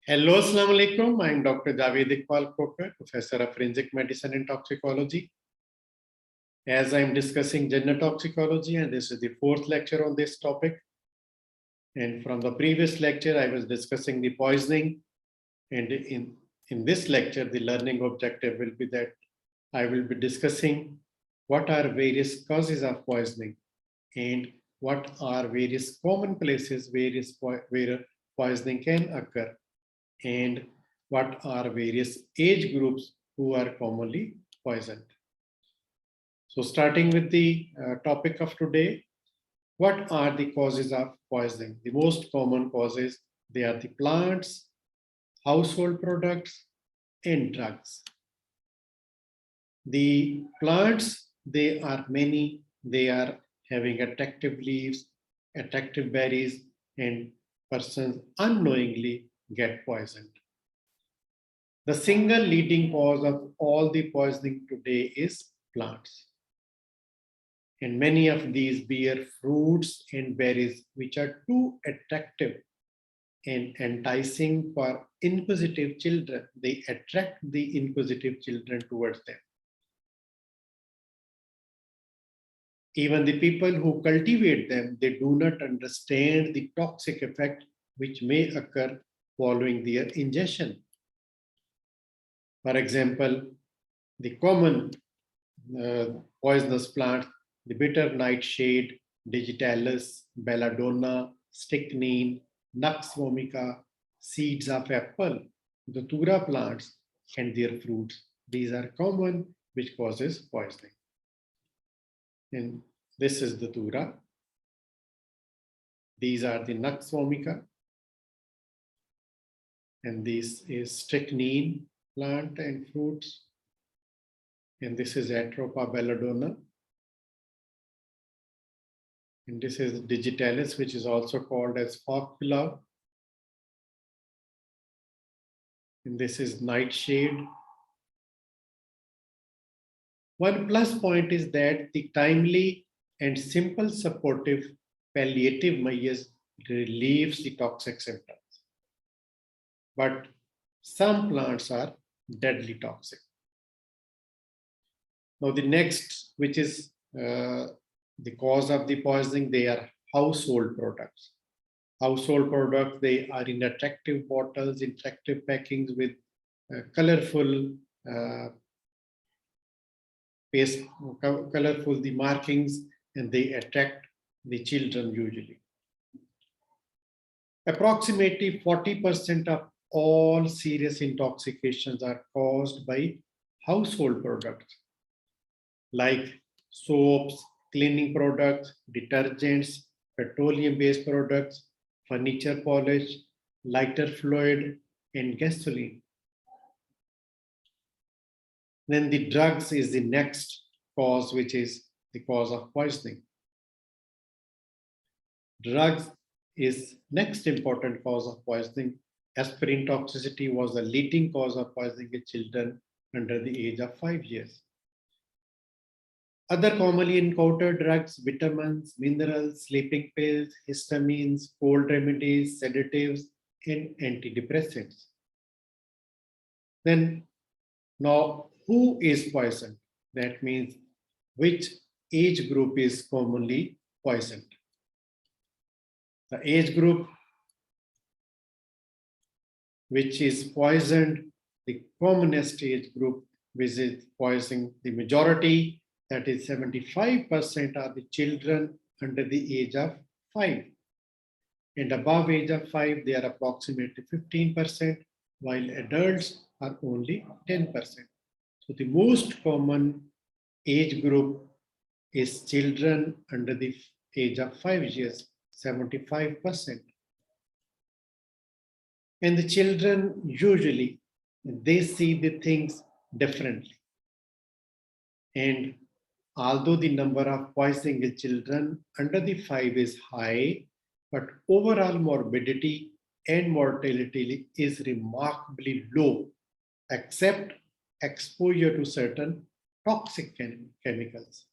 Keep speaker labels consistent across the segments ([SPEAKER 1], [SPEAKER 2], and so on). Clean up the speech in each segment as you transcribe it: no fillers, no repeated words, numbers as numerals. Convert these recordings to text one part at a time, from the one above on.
[SPEAKER 1] Hello, Assalamu alaikum. I'm Dr. Javed Iqbal Khokhar, Professor of Forensic Medicine and Toxicology. As I'm discussing gender toxicology, and this is the fourth lecture on this topic. And from the previous lecture, I was discussing the poisoning. And in this lecture, the learning objective will be that I will be discussing what are various causes of poisoning and what are various common places where poisoning can occur, and what are various age groups who are commonly poisoned. So starting with the topic of today, what are the causes of poisoning? The most common causes, they are the plants, household products, and drugs. The plants, they are many. They are having attractive leaves, attractive berries, and persons unknowingly get poisoned. The single leading cause of all the poisoning today is plants. And many of these bear fruits and berries which are too attractive and enticing for inquisitive children. They attract the inquisitive children towards them. Even the people who cultivate them, they do not understand the toxic effect which may occur following their ingestion. For example, the common poisonous plants, the bitter nightshade, Digitalis, Belladonna, Strychnine, Nux Vomica, seeds of apple, Dhatura plants, and their fruits. These are common, which causes poisoning. And this is Dhatura. These are the Nux Vomica. And this is Strychnine plant and fruits. And this is Atropa belladonna. And this is Digitalis, which is also called as foxglove. And this is nightshade. One plus point is that the timely and simple supportive palliative measures relieves the toxic symptoms. But some plants are deadly toxic. Now the next, which is the cause of the poisoning, they are household products. Household products, they are in attractive bottles, attractive packings with colorful the markings, and they attract the children usually. Approximately 40% of all serious intoxications are caused by household products like soaps, cleaning products, detergents, petroleum-based products, furniture polish, lighter fluid, and gasoline. Then the drugs is the next cause, which is the cause of poisoning. Drugs is next important cause of poisoning. Aspirin toxicity was the leading cause of poisoning in children under the age of 5 years. Other commonly encountered drugs, vitamins, minerals, sleeping pills, histamines, cold remedies, sedatives, and antidepressants. Then, now, who is poisoned? That means which age group is commonly poisoned. The age group which is poisoned, the commonest age group which is poisoning, the majority, that is 75% are the children under the age of 5. And above age of 5, they are approximately 15%, while adults are only 10%. So the most common age group is children under the age of 5 years, 75%. And the children usually, they see the things differently. And although the number of poisoning in children under the 5 is high, but overall morbidity and mortality is remarkably low, except exposure to certain toxic chemicals.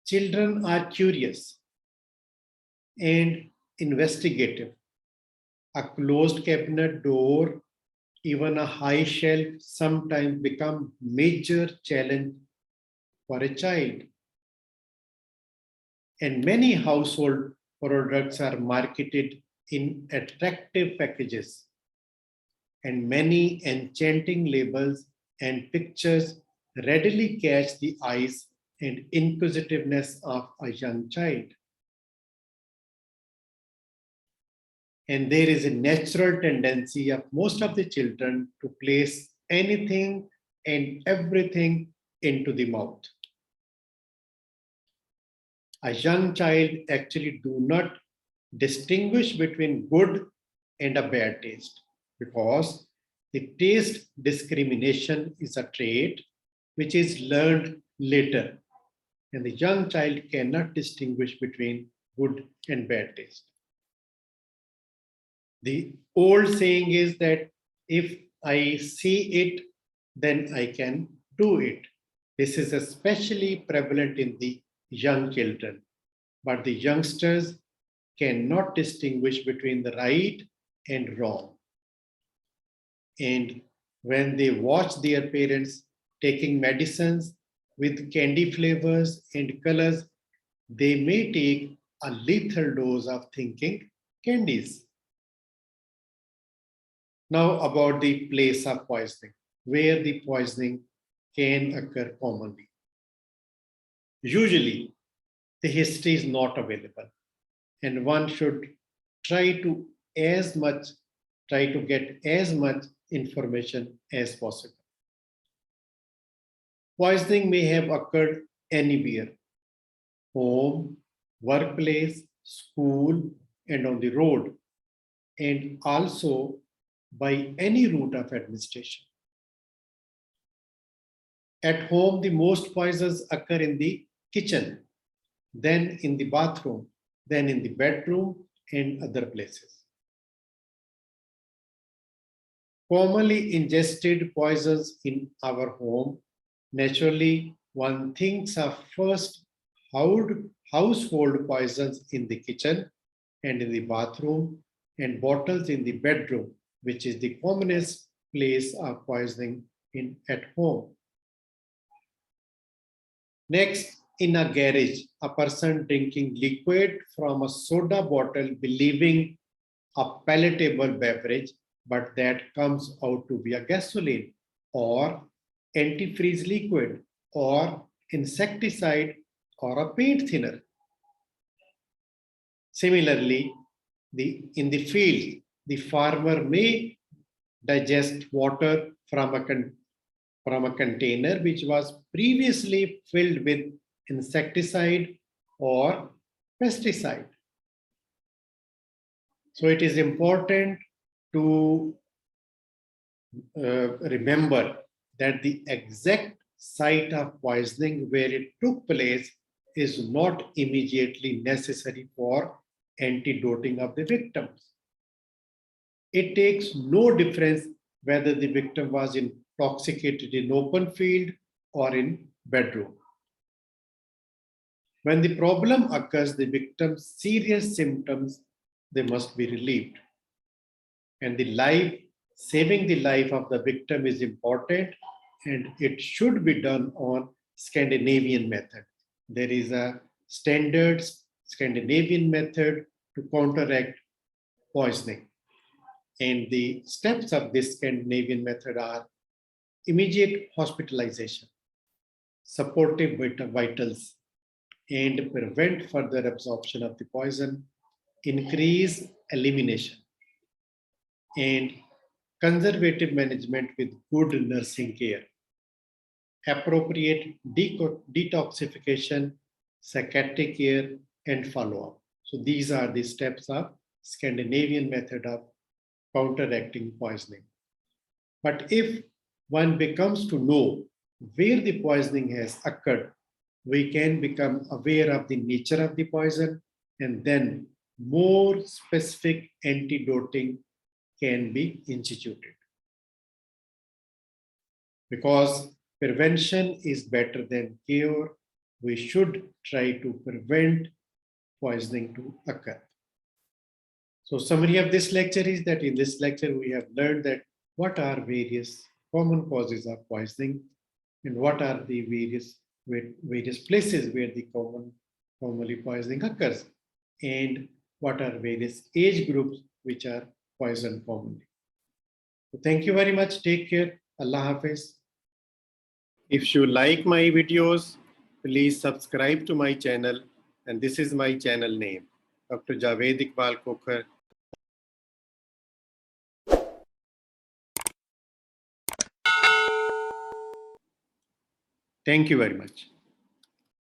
[SPEAKER 1] Children are curious and investigative. A closed cabinet door, even a high shelf sometimes become major challenge for a child. And many household products are marketed in attractive packages, and many enchanting labels and pictures readily catch the eyes and inquisitiveness of a young child. And there is a natural tendency of most of the children to place anything and everything into the mouth. A young child actually do not distinguish between good and a bad taste, because the taste discrimination is a trait which is learned later, and the young child cannot distinguish between good and bad taste. The old saying is that if I see it, then I can do it. This is especially prevalent in the young children, but the youngsters cannot distinguish between the right and wrong. And when they watch their parents taking medicines with candy flavors and colors, they may take a lethal dose of thinking candies. Now about the place of poisoning, where the poisoning can occur commonly. Usually, the history is not available, and one should try to get as much information as possible. Poisoning may have occurred anywhere: home, workplace, school, and on the road, and also by any route of administration. At home, the most poisons occur in the kitchen, then in the bathroom, then in the bedroom, and other places. Commonly ingested poisons in our home, naturally one thinks of first household poisons in the kitchen and in the bathroom, and bottles in the bedroom, which is the commonest place of poisoning at home. Next, in a garage, a person drinking liquid from a soda bottle believing a palatable beverage, but that comes out to be a gasoline or antifreeze liquid or insecticide or a paint thinner. Similarly, in the field, the farmer may digest water from a container which was previously filled with insecticide or pesticide. So it is important to remember that the exact site of poisoning where it took place is not immediately necessary for antidoting of the victims. It takes no difference whether the victim was intoxicated in open field or in bedroom. When the problem occurs, the victim's serious symptoms, they must be relieved. And saving the life of the victim is important, and it should be done on Scandinavian method. There is a standard Scandinavian method to counteract poisoning. And the steps of this Scandinavian method are immediate hospitalization, supportive vitals, and prevent further absorption of the poison, increase elimination, and conservative management with good nursing care, appropriate detoxification, psychiatric care, and follow-up. So these are the steps of Scandinavian method of counteracting poisoning. But if one becomes to know where the poisoning has occurred, we can become aware of the nature of the poison, and then more specific antidoting can be instituted. Because prevention is better than cure, we should try to prevent poisoning to occur. So summary of this lecture is that in this lecture we have learned that what are various common causes of poisoning and what are the various places where the commonly poisoning occurs and what are various age groups which are poisoned commonly. So thank you very much. Take care. Allah Hafiz. If you like my videos, please subscribe to my channel, and this is my channel name, Dr. Javed Iqbal Kokhar. Thank you very much.